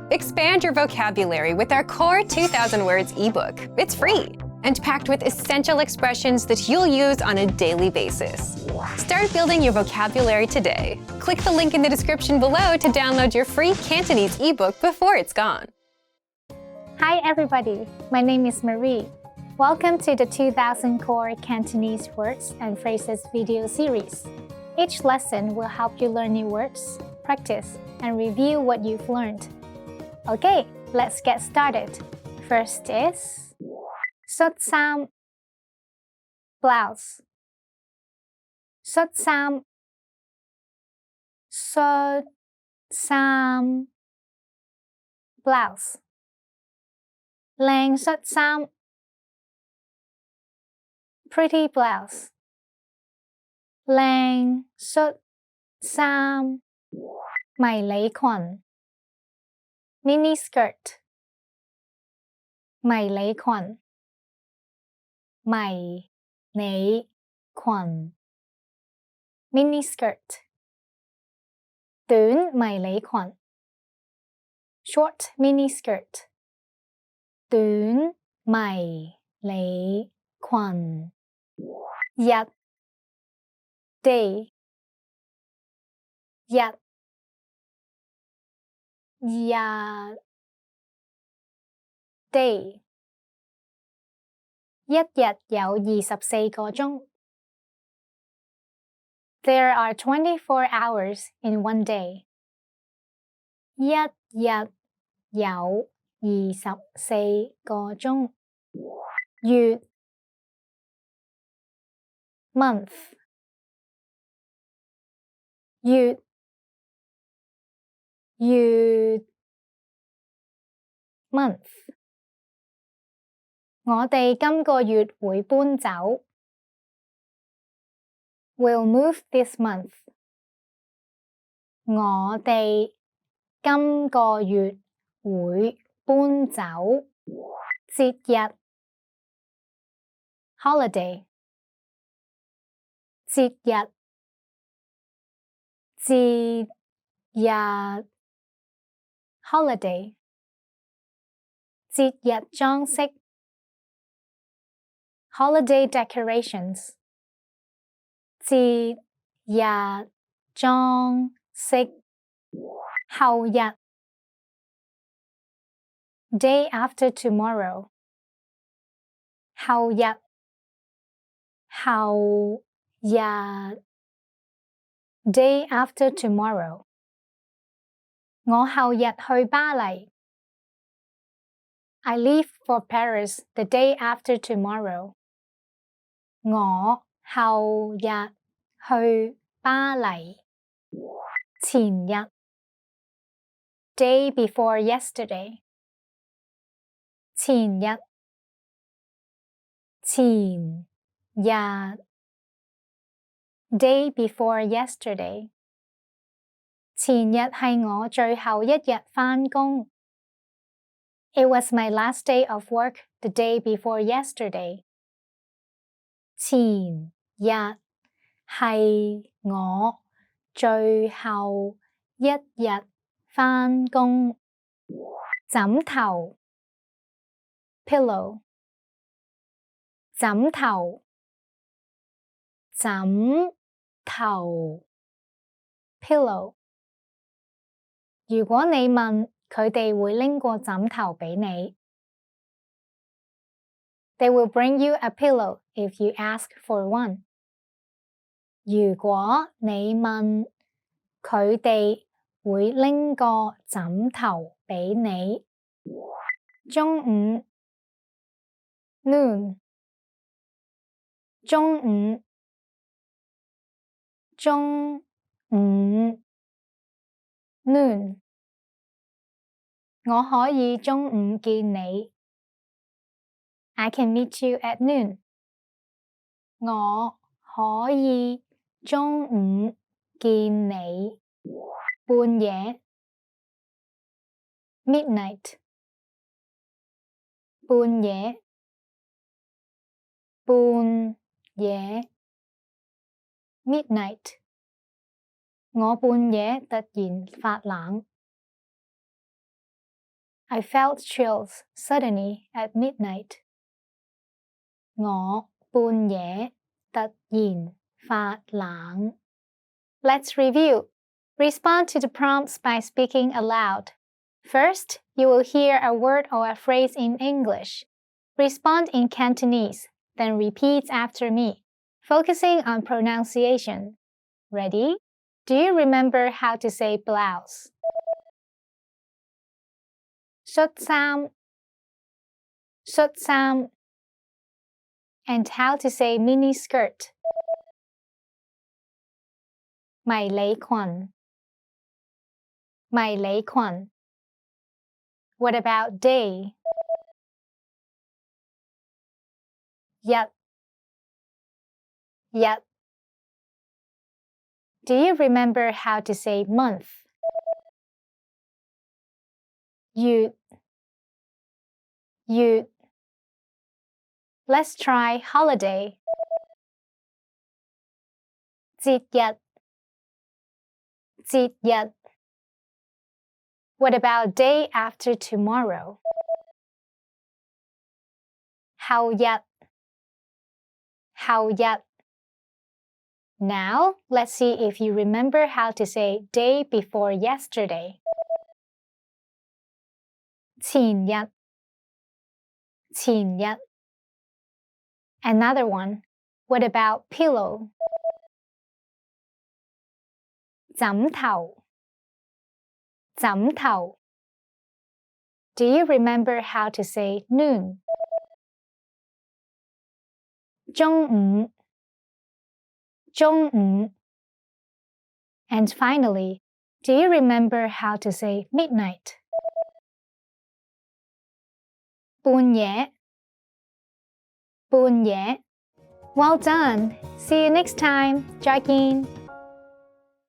Expand your vocabulary with our Core 2000 Words ebook. It's free and packed with essential expressions that you'll use on a daily basis. Start building your vocabulary today. Click the link in the description below to download your free Cantonese ebook before it's gone. Hi everybody, my name is Marie. Welcome to the 2000 Core Cantonese Words and Phrases video series. Each lesson will help you learn new words, practice, and review what you've learned. Okay, let's get started. First is 恤衫 blouse 恤衫恤衫 blouse 靚恤衫 pretty blouse 靚恤衫迷你裙 mini skirt 迷你裙迷你裙 mini skirt 短迷你裙 short mini skirt 短迷你裙日 day 日day 一日有24個鐘 There are 24 hours in one day. 一日有24個鐘月 month 月month 我哋今個月會搬走 We'll move this month 我哋今個月會搬走節日 holiday 節日holiday 節日裝飾 holiday decorations 節日裝飾後日 day after tomorrow 後日day after tomorrow 我後日去巴黎 I leave for Paris the day after tomorrow 我後日去巴黎前日 day before yesterday 前日day before yesterday 前日係我最後一日返工 It was my last day of work the day before yesterday 前日係我最後一日返工枕頭 pillow 枕頭 pillow 如果你問佢哋會拎個枕頭俾你 They will bring you a pillow if you ask for one 如果你問佢哋會拎個枕頭俾你中午 noon 中午 noon 我可以中午見你 I can meet you at noon 我可以中午見你半夜 midnight 半夜midnight 我半夜突然發冷 I felt chills suddenly at midnight. 我半夜突然發冷. Let's review. Respond to the prompts by speaking aloud. First, you will hear a word or a phrase in English. Respond in Cantonese, then repeat after me, focusing on pronunciation. Ready? Do you remember how to say blouse? 恤衫 恤衫 And how to say mini skirt? 迷你裙迷你裙 What about day? 日日 Do you remember how to say month? 月月 Let's try holiday. 節日節日 What about day after tomorrow? 後日後日 Now, let's see if you remember how to say day before yesterday. 前日前日 Another one. What about pillow? 枕頭枕頭 Do you remember how to say noon? 中午中午 And finally, do you remember how to say midnight? 半夜半夜 Well done! See you next time! 再見